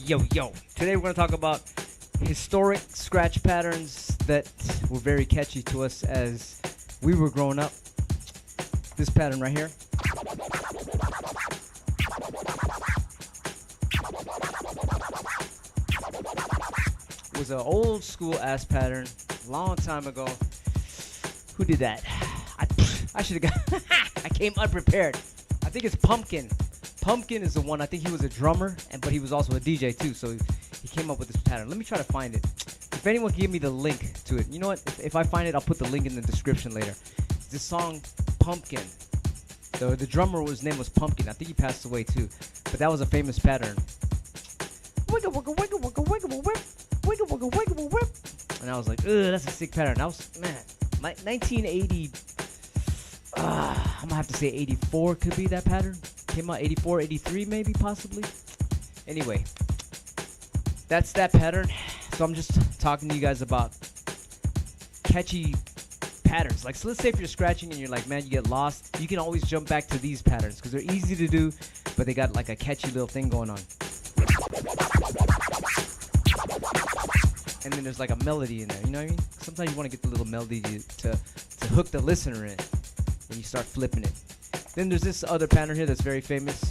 Yo. Today we're going to talk about historic scratch patterns that were very catchy to us as we were growing up. This pattern right here. Was an old school ass pattern, long time ago. Who did that? I should have got. I came unprepared. I think it's Pumpkin. Pumpkin is the one. I think he was a drummer, but he was also a DJ too. So he came up with this pattern. Let me try to find it. If anyone can give me the link to it, you know what? If I find it, I'll put the link in the description later. This song, Pumpkin. The drummer, his name was Pumpkin. I think he passed away too, but that was a famous pattern. Wiggle, wiggle, wiggle, wiggle, wiggle, whip. Wiggle, wiggle, wiggle, whip. And I was like, ugh, that's a sick pattern. That was, man, 1980. I'm gonna have to say 84 could be that pattern. Came out 84, 83 maybe, possibly. Anyway, that's that pattern. So I'm just talking to you guys about catchy patterns. Like, so let's say if you're scratching and you're like, man, you get lost, you can always jump back to these patterns because they're easy to do, but they got like a catchy little thing going on. And then there's like a melody in there, you know what I mean? Sometimes you want to get the little melody to hook the listener in when you start flipping it. Then there's this other pattern here that's very famous.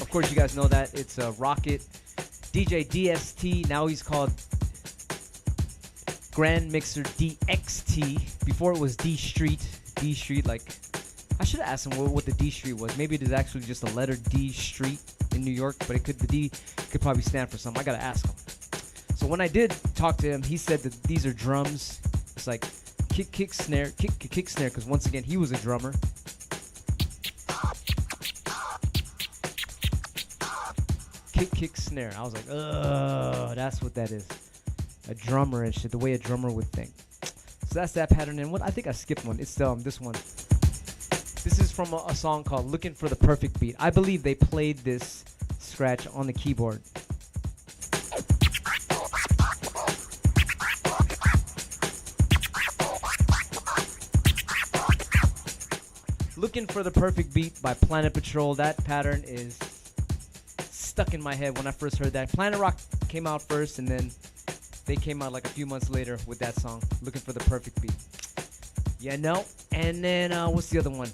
Of course, you guys know that. It's a Rocket DJ DST. Now he's called Grand Mixer DXT. Before it was D Street. D Street, like, I should have asked him what the D Street was. Maybe it is actually just a letter D Street in New York, but the D could probably stand for something. I gotta ask him. So when I did talk to him, he said that these are drums. It's like kick, snare, kick, snare, because once again, he was a drummer. Kick, snare. I was like, oh, that's what that is. A drummer and shit, the way a drummer would think. So that's that pattern. And what I think I skipped one. It's this one. This is from a song called Looking for the Perfect Beat. I believe they played this scratch on the keyboard. Looking for the Perfect Beat by Planet Patrol. That pattern is stuck in my head when I first heard that. Planet Rock came out first, and then they came out like a few months later with that song, Looking for the Perfect Beat. Yeah, no. And then, what's the other one?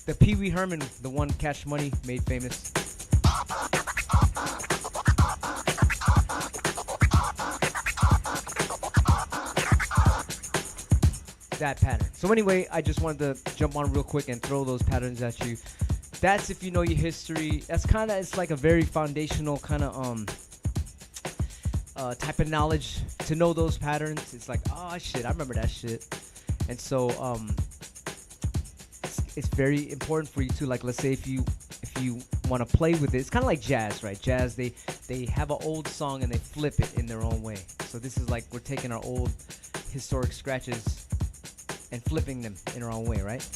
The Pee Wee Herman, the one Cash Money made famous. That pattern. So anyway, I just wanted to jump on real quick and throw those patterns at you. That's if you know your history. That's kind of, it's like a very foundational kind of type of knowledge to know those patterns. It's like, oh shit, I remember that shit. And so it's very important for you to, like, let's say if you want to play with it, it's kind of like jazz, right? Jazz, they have an old song and they flip it in their own way. So this is like we're taking our old historic scratches and flipping them in our own way, right?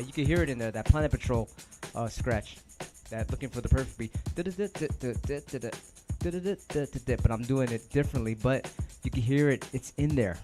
You can hear it in there, that Planet Patrol scratch, that Looking for the Perfect Beat. But I'm doing it differently, but you can hear it, it's in there.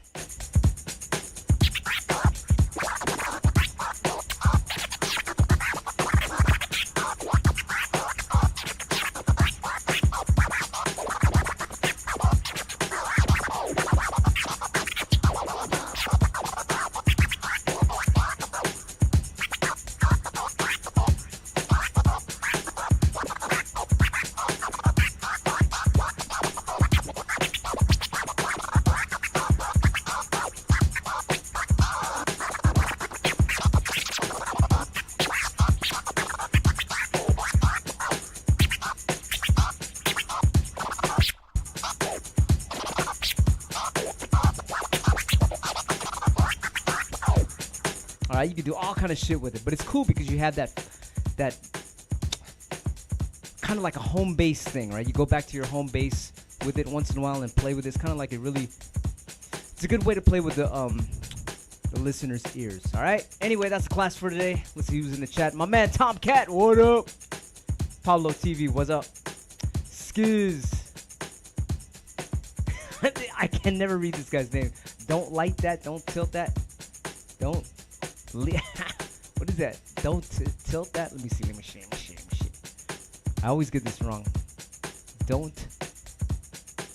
You can do all kind of shit with it, but it's cool because you have that kind of like a home base thing, right? You go back to your home base with it once in a while and play with it. It's kind of like it really It's a good way to play with the listeners' ears. All right. Anyway, that's the class for today. Let's see who's in the chat. My man Tomcat, what up? Pablo TV, what's up? Skiz. I can never read this guy's name. Don't like that. Don't tilt that. Don't. What is that? Don't tilt that. Let me see. Let me see. I always get this wrong. Don't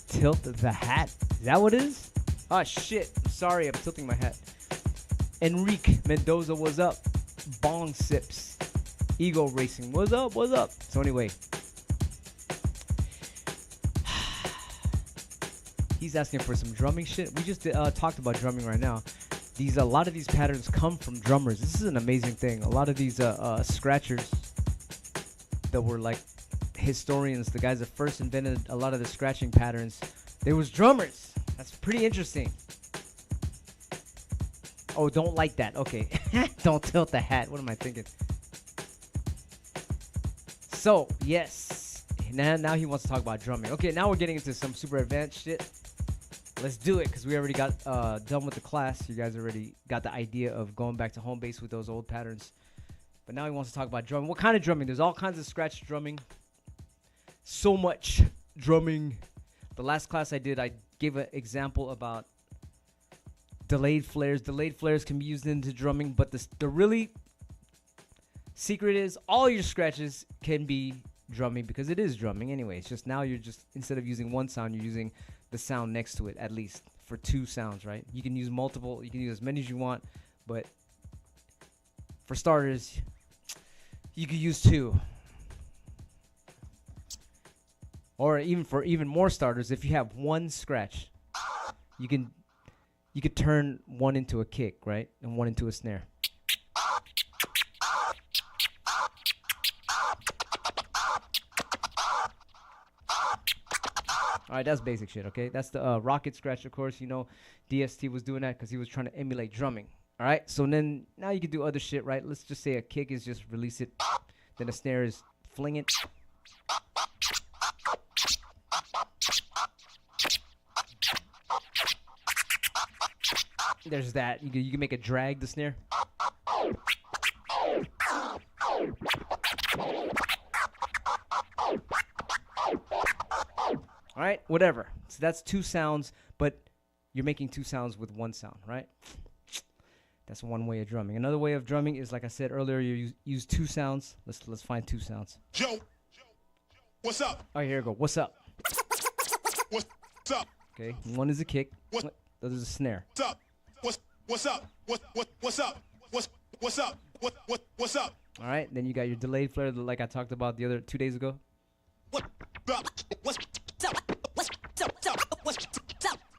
tilt the hat. Is that what it is? Oh shit. I'm sorry. I'm tilting my hat. Enrique Mendoza, what's up? Bong Sips. Ego Racing, what's up? What's up? So anyway. He's asking for some drumming shit. We just talked about drumming right now. A lot of these patterns come from drummers. This is an amazing thing. A lot of these scratchers that were like historians, the guys that first invented a lot of the scratching patterns, they was drummers. That's pretty interesting. Oh, don't like that. Okay. Don't tilt the hat. What am I thinking? So, yes. Now he wants to talk about drumming. Okay, now we're getting into some super advanced shit. Let's do it, because we already got done with the class. You guys already got the idea of going back to home base with those old patterns. But now he wants to talk about drumming. What kind of drumming? There's all kinds of scratch drumming. So much drumming. The last class I did, I gave an example about delayed flares. Delayed flares can be used into drumming, but the really secret is all your scratches can be drumming, because it is drumming anyway. It's just now you're just, instead of using one sound, you're using the sound next to it, at least for two sounds, right? You can use multiple, you can use as many as you want, but for starters, you could use two. Or even for even more starters, if you have one scratch, you could turn one into a kick, right? And one into a snare. All right, that's basic shit, okay? That's the rocket scratch, of course. You know, DST was doing that because he was trying to emulate drumming. All right, so then now you can do other shit, right? Let's just say a kick is just release it. Then a snare is fling it. There's that. You can make a drag the snare. All right, whatever. So that's two sounds, but you're making two sounds with one sound, right? That's one way of drumming. Another way of drumming is, like I said earlier, you use two sounds. Let's find two sounds. Yo, what's up? All right, here we go. What's up? What's up? Okay, one is a kick. The other is a snare. What's up? What's up? What's up? What's up? What's up? All right, then you got your delayed flare, like I talked about the other 2 days ago.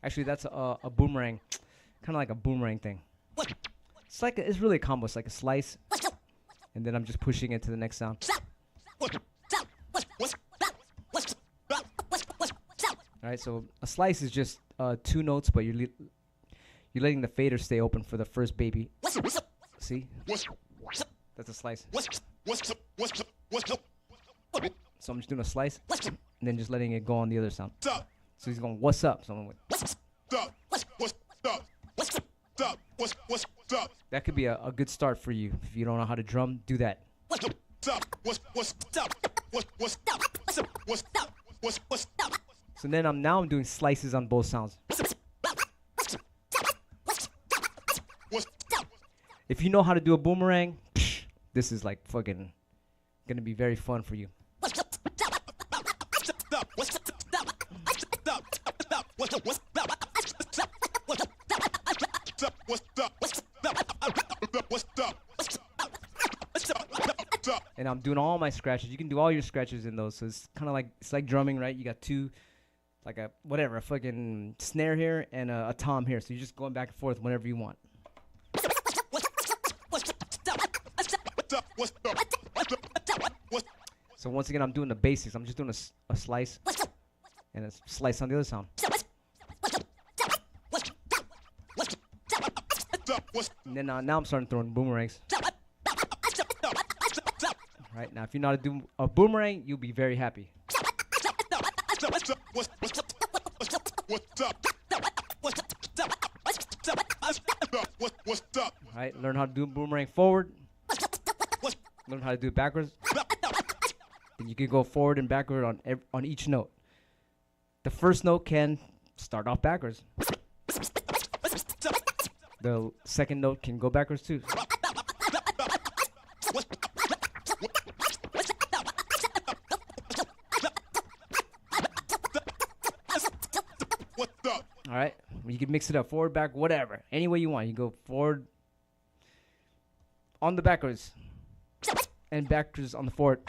Actually, that's a boomerang, kind of like a boomerang thing. It's really a combo. It's like a slice, and then I'm just pushing it to the next sound. All right, so a slice is just two notes, but you're letting the fader stay open for the first baby. See? That's a slice. So I'm just doing a slice, and then just letting it go on the other sound. So he's going, what's up? So I'm like, that could be a good start for you. If you don't know how to drum, do that. So then I'm doing slices on both sounds. If you know how to do a boomerang, this is like fucking gonna be very fun for you. And I'm doing all my scratches. You can do all your scratches in those. So it's kind of like drumming, right? You got two, like a fucking snare here and a tom here. So you're just going back and forth whenever you want. So once again, I'm doing the basics. I'm just doing a slice and a slice on the other sound. And then now I'm starting throwing boomerangs. Right, now if you know how to do a boomerang, you'll be very happy. What's up? All right, learn how to do a boomerang forward. Learn how to do it backwards. Then you can go forward and backward on each note. The first note can start off backwards. The second note can go backwards too. All right, you can mix it up, forward, back, whatever, any way you want. You go forward on the backwards and backwards on the forward.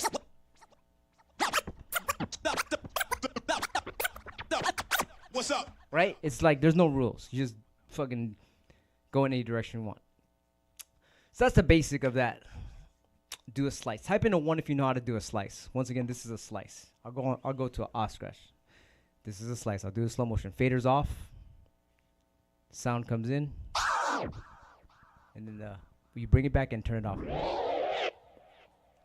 What's up? Right? It's like there's no rules. You just fucking go in any direction you want. So that's the basic of that. Do a slice. Type in a 1 if you know how to do a slice. Once again, this is a slice. I'll go to a Skratch. This is a slice. I'll do a slow motion. Faders off. Sound comes in. And then you bring it back and turn it off.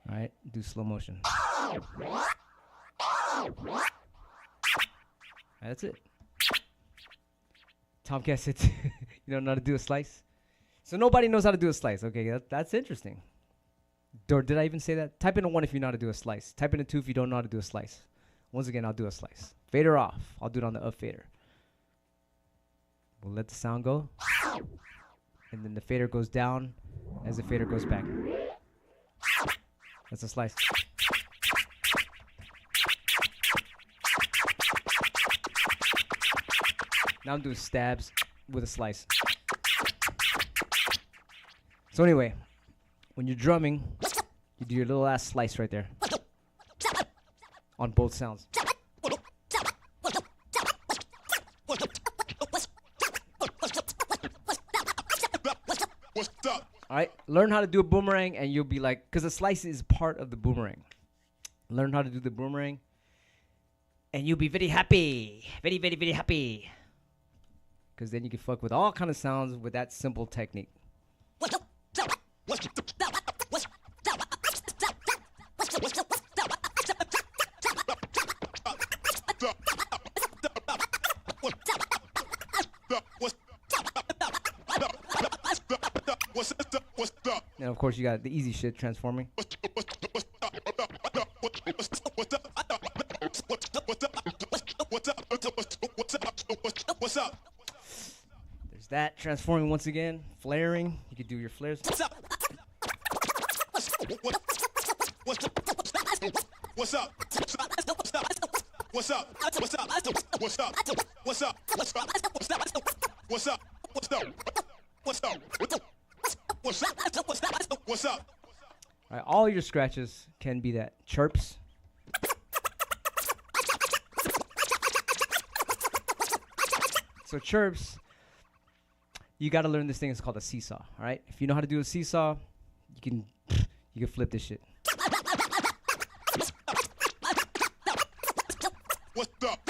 Alright, do slow motion. That's it. Tomcat said you don't know how to do a slice? So nobody knows how to do a slice. Okay, that's interesting. Or did I even say that? Type in a 1 if you know how to do a slice. Type in a 2 if you don't know how to do a slice. Once again, I'll do a slice. Fader off. I'll do it on the up fader. We'll let the sound go. And then the fader goes down as the fader goes back. That's a slice. Now I'm doing stabs with a slice. So anyway, when you're drumming, you do your little ass slice right there. On both sounds. Alright, learn how to do a boomerang and you'll be like, because a slice is part of the boomerang. Learn how to do the boomerang and you'll be very happy. Very, very, very happy. Because then you can fuck with all kind of sounds with that simple technique. And of course you got the easy shit transforming. What's up? There's that transforming once again, flaring. You could do your flares. What's up? What's up? What's up? What's up? What's up? What's up? What's up? What's up? What's up? What's up? What's up? What's up? What's up? What's up? All right, all your scratches can be that. Chirps. So chirps, you got to learn this thing. It's called a seesaw. All right. If you know how to do a seesaw, you can flip this shit. What's up?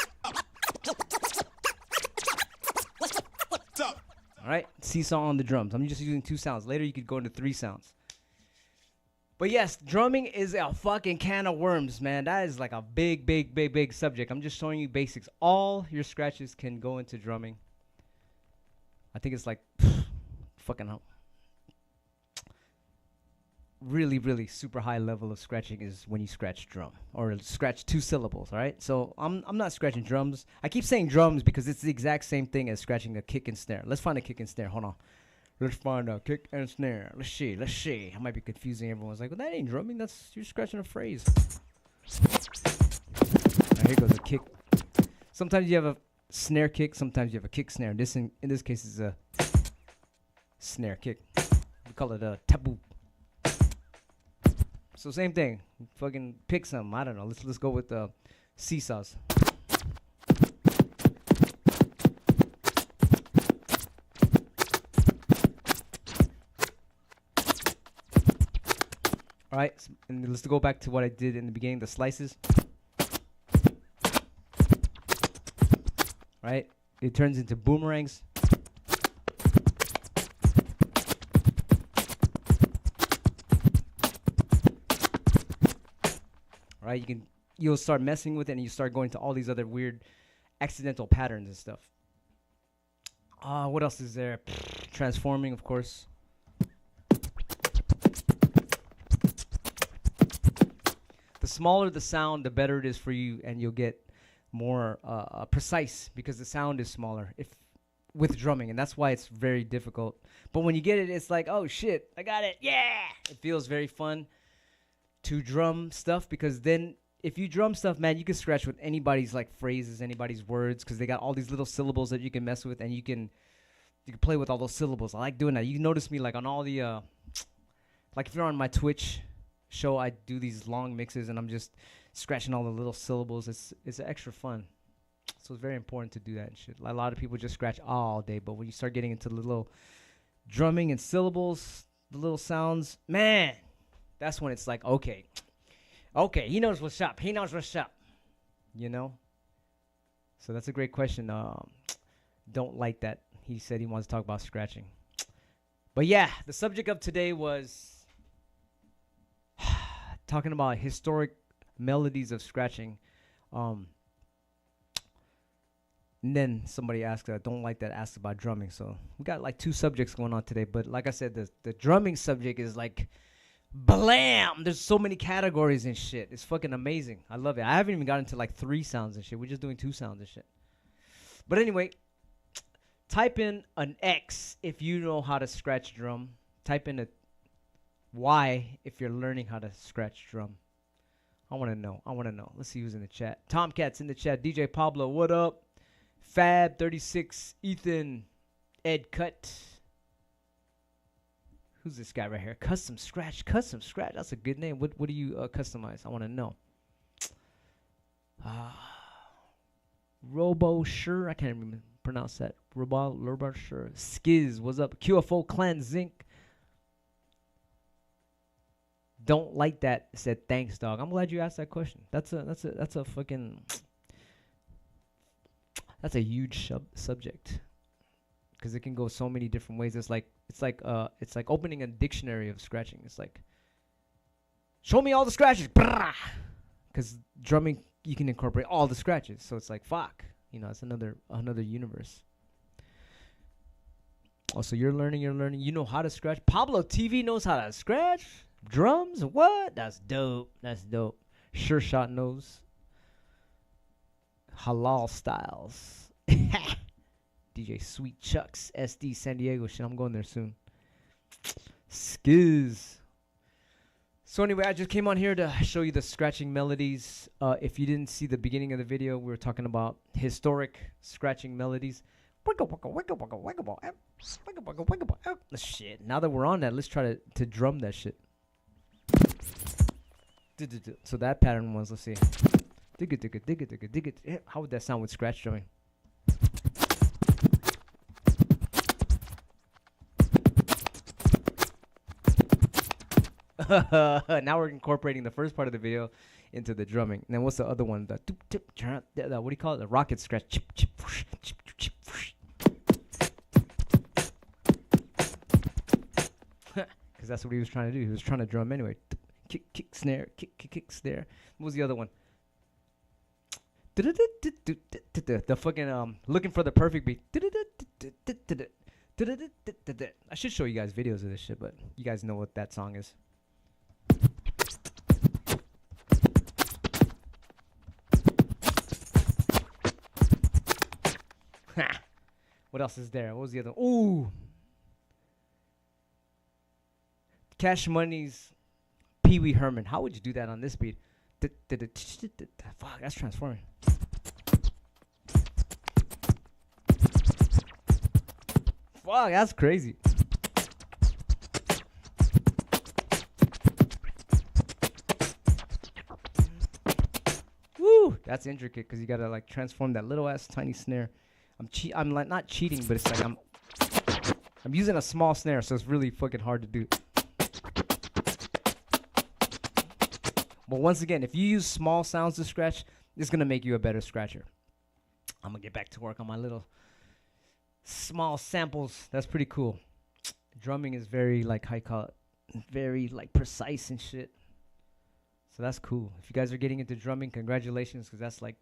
What's up? All right. Seesaw on the drums. I'm just using 2 sounds. Later, you could go into 3 sounds. But yes, drumming is a fucking can of worms, man. That is like a big, big, big, big subject. I'm just showing you basics. All your scratches can go into drumming. I think it's like fucking hell. Really, really super high level of scratching is when you scratch drum or scratch 2 syllables. All right. So I'm not scratching drums. I keep saying drums because it's the exact same thing as scratching a kick and snare. Let's find a kick and snare. Hold on. Let's find a kick and snare. Let's see. I might be confusing. Everyone's like, well, that ain't drumming. You're scratching a phrase. Right, here goes a kick. Sometimes you have a snare kick. Sometimes you have a kick snare. In this case, is a snare kick. We call it a taboo. So same thing. Fucking pick some. I don't know. Let's go with the seesaws. All right, and let's go back to what I did in the beginning, the slices. Right, it turns into boomerangs. Right, you'll start messing with it, and you start going to all these other weird accidental patterns and stuff. What else is there? Transforming, of course. The smaller the sound, the better it is for you, and you'll get more precise because the sound is smaller if with drumming, and that's why it's very difficult. But when you get it, it's like, oh shit, I got it, yeah! It feels very fun to drum stuff because then if you drum stuff, man, you can scratch with anybody's like phrases, anybody's words, because they got all these little syllables that you can mess with, and you can play with all those syllables. I like doing that. You notice me like on all the like if you're on my Twitch show, I do these long mixes and I'm just scratching all the little syllables. It's extra fun. So it's very important to do that and shit. A lot of people just scratch all day, but when you start getting into the little drumming and syllables, the little sounds, man, that's when it's like, okay, he knows what's up. He knows what's up. You know? So that's a great question. Don't like that. He said he wants to talk about scratching. But yeah, the subject of today was talking about historic melodies of scratching. And then somebody asked, don't like that, asked about drumming. So we got like 2 subjects going on today. But like I said, the drumming subject is like, blam! There's so many categories and shit. It's fucking amazing. I love it. I haven't even gotten to like 3 sounds and shit. We're just doing 2 sounds and shit. But anyway, type in an X if you know how to scratch drum. Type in a Y if you're learning how to scratch drum. I want to know. Let's see who's in the chat. Tomcat's in the chat. DJ Pablo, what up? Fab36, Ethan, Ed Cut. Who's this guy right here? Custom Scratch. That's a good name. What do you customize? I want to know. Robo, sure. I can't even pronounce that. Robo, sure. Skiz, what's up? QFO Clan Zinc. Don't like that. Said thanks, dog. I'm glad you asked that question. That's a fucking. That's a huge subject. Because it can go so many different ways. It's like opening a dictionary of scratching. It's like, show me all the scratches. Because drumming, you can incorporate all the scratches. So it's like, fuck. You know, it's another universe. Oh, so you're learning. You know how to scratch. Pablo TV knows how to scratch drums. What? That's dope. Sure Shot knows. Halal Styles. DJ Sweet Chucks, SD San Diego. Shit, I'm going there soon. Skiz. So anyway, I just came on here to show you the scratching melodies. If you didn't see the beginning of the video, we were talking about historic scratching melodies. Shit. Now that we're on that, let's try to drum that shit. So that pattern was, let's see. How would that sound with scratch drumming? Now we're incorporating the first part of the video into the drumming. And then what's the other one? The what do you call it? The rocket scratch. Because that's what he was trying to do. He was trying to drum anyway. Kick, snare, kick, snare. What was the other one? The fucking looking for the perfect beat. I should show you guys videos of this shit, but you guys know what that song is. What else is there? What was the other? Ooh, Cash Money's Pee Wee Herman. How would you do that on this beat? Fuck, that's transforming. Fuck, that's crazy. Woo, that's intricate because you gotta like transform that little ass tiny snare. I'm like not cheating, but it's like I'm using a small snare, so it's really fucking hard to do. But once again, if you use small sounds to scratch, it's gonna make you a better scratcher. I'm gonna get back to work on my little small samples. That's pretty cool. Drumming is very like very like precise and shit. So that's cool. If you guys are getting into drumming, congratulations, because that's like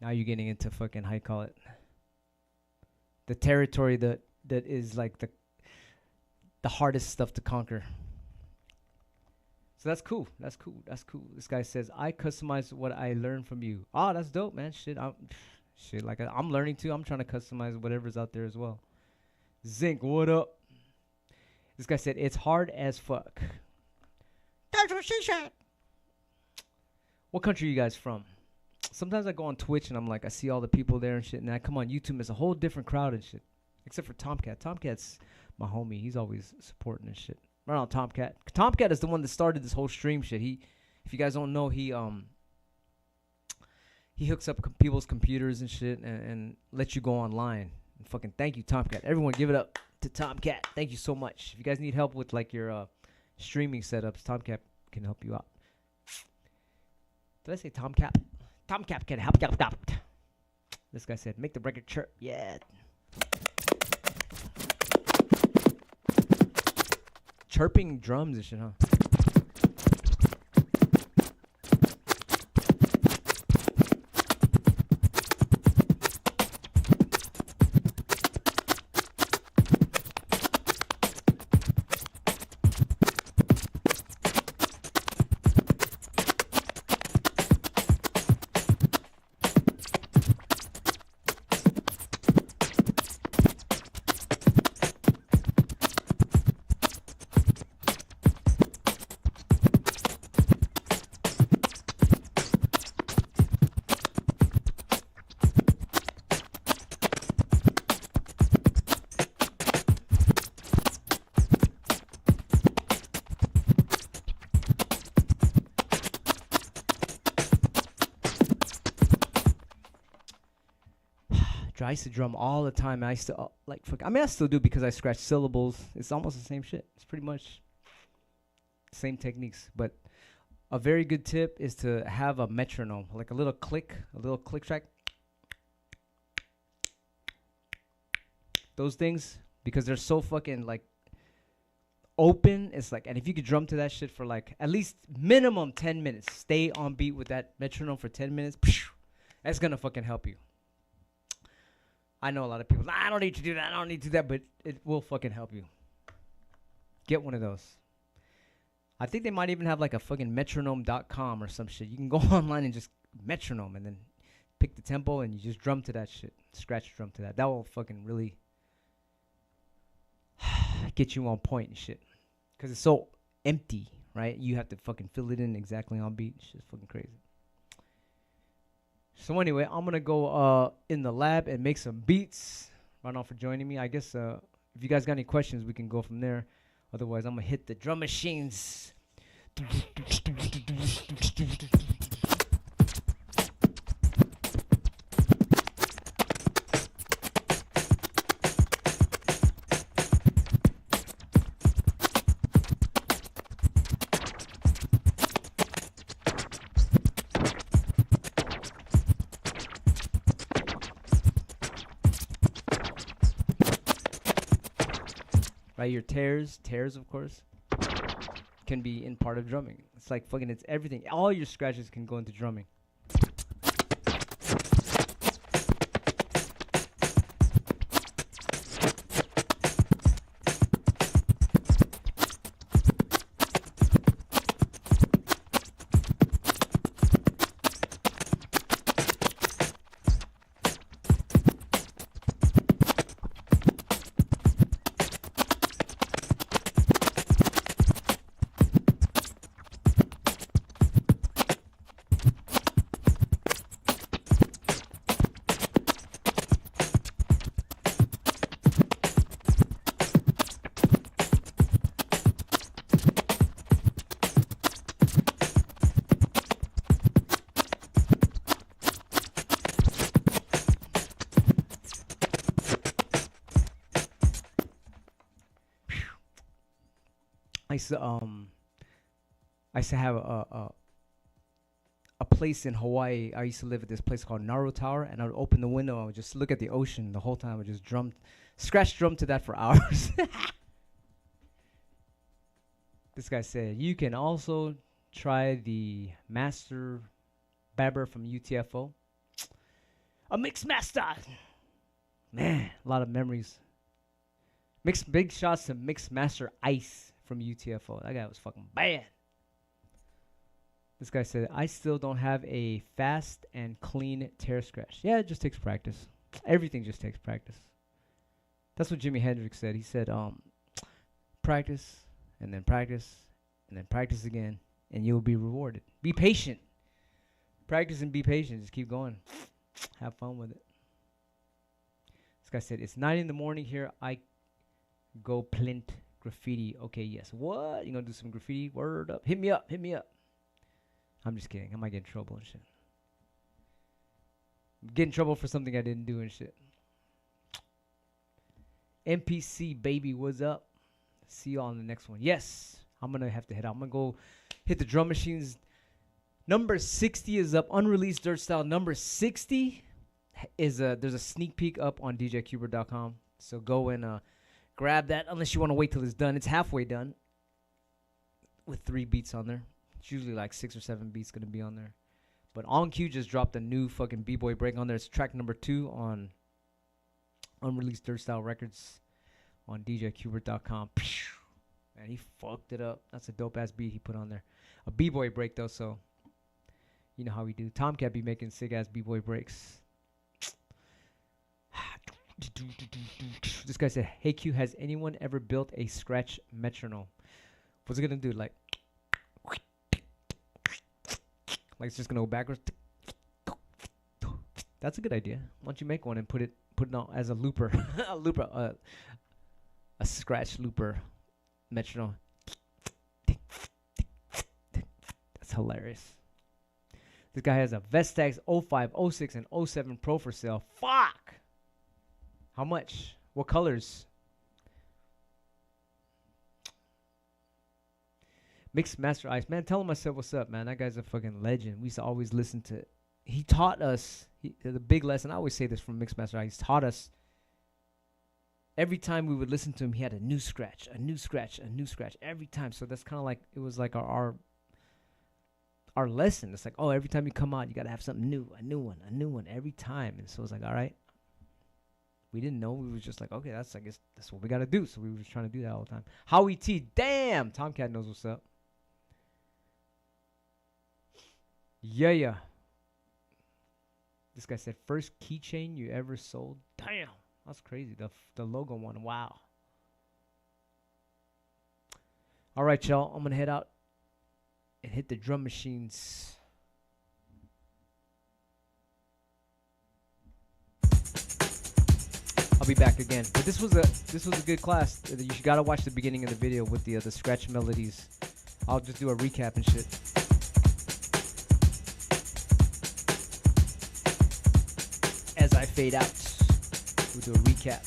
now you're getting into fucking the territory that is like the hardest stuff to conquer. So that's cool. That's cool. That's cool. This guy says, I customize what I learned from you. Oh, that's dope, man. Shit, like I'm learning too. I'm trying to customize whatever's out there as well. Zinc, what up? This guy said, it's hard as fuck. That's what she said. What country are you guys from? Sometimes I go on Twitch and I'm like, I see all the people there and shit. And I come on YouTube, it's a whole different crowd and shit. Except for Tomcat. Tomcat's my homie. He's always supporting and shit. Right on, Tomcat. Tomcat is the one that started this whole stream shit. If you guys don't know, he hooks up people's computers and shit and lets you go online. And fucking thank you, Tomcat. Everyone, give it up to Tomcat. Thank you so much. If you guys need help with like your streaming setups, Tomcat can help you out. Did I say Tomcat? Tomcat can help you out. This guy said, make the record chirp. Yeah. Chirping drums and shit, huh? I used to drum all the time. I used to I still do because I scratch syllables. It's almost the same shit. It's pretty much same techniques. But a very good tip is to have a metronome, like a little click track. Those things, because they're so fucking like open. It's like, and if you could drum to that shit for like at least minimum 10 minutes, stay on beat with that metronome for 10 minutes. That's gonna fucking help you. I know a lot of people, I don't need to do that, I don't need to do that, but it will fucking help you. Get one of those. I think they might even have like a fucking metronome.com or some shit. You can go online and just metronome and then pick the tempo and you just drum to that shit. Scratch drum to that. That will fucking really get you on point and shit. Because it's so empty, right? You have to fucking fill it in exactly on beat. Shit's fucking crazy. So anyway, I'm gonna go in the lab and make some beats. Right on for joining me. I guess if you guys got any questions, we can go from there. Otherwise, I'm gonna hit the drum machines. Right, your tears of course can be in part of drumming. It's like fucking, it's everything. All your scratches can go into drumming. I used to have a place in Hawaii. I used to live at this place called Naru Tower, and I would open the window. I would just look at the ocean the whole time. I would just scratch drum to that for hours. This guy said, you can also try the Master Babber from UTFO. A mixed master. Man, a lot of memories. Big shots to Mixmaster Ice from UTFO. That guy was fucking bad. This guy said, I still don't have a fast and clean tear scratch. Yeah, it just takes practice. Everything just takes practice. That's what Jimi Hendrix said. He said, practice, and then practice, and then practice again, and you'll be rewarded. Be patient. Practice and be patient. Just keep going. Have fun with it. This guy said, it's 9 in the morning here. I go plint graffiti. Okay, yes. What? You gonna do some graffiti? Word up. Hit me up. Hit me up. I'm just kidding. I might get in trouble and shit. Get in trouble for something I didn't do and shit. NPC, baby, what's up? See you all on the next one. Yes, I'm going to have to head out. I'm going to go hit the drum machines. Number 60 is up. Unreleased Dirt Style. Number 60 is there's a sneak peek up on djqbert.com. So go and grab that unless you want to wait till it's done. It's halfway done with 3 beats on there. It's usually like 6 or 7 beats going to be on there. But On Q just dropped a new fucking B-Boy break on there. It's track number 2 on Unreleased Dirt Style Records on djqbert.com. Man, he fucked it up. That's a dope-ass beat he put on there. A B-Boy break, though, so you know how we do. Tomcat be making sick-ass B-Boy breaks. This guy said, hey, Q, has anyone ever built a Skratch metronome? What's it going to do? Like it's just going to go backwards? That's a good idea. Why don't you make one and put it on as a looper. a Skratch looper metronome. That's hilarious. This guy has a Vestax 05, 06, and 07 Pro for sale. Fuck! How much? What colors? Mixed Master Ice. Man, tell him I said what's up, man. That guy's a fucking legend. We used to always listen to it. He taught us the big lesson. I always say this from Mixed Master Ice. He taught us every time we would listen to him, he had a new scratch, a new scratch, a new scratch every time. So that's kind of like, it was like our lesson. It's like, oh, every time you come out, you got to have something new, a new one every time. And so it's like, all right. We didn't know. We was just like, okay, I guess that's what we got to do. So we were just trying to do that all the time. Howie T, damn, Tomcat knows what's up. Yeah. This guy said, first keychain you ever sold? Damn, that's crazy. The logo one, wow. All right, y'all. I'm going to head out and hit the drum machines. I'll be back again. But this was a good class. You got to watch the beginning of the video with the scratch melodies. I'll just do a recap and shit. As I fade out, we'll do a recap.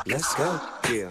Let's go. Yeah.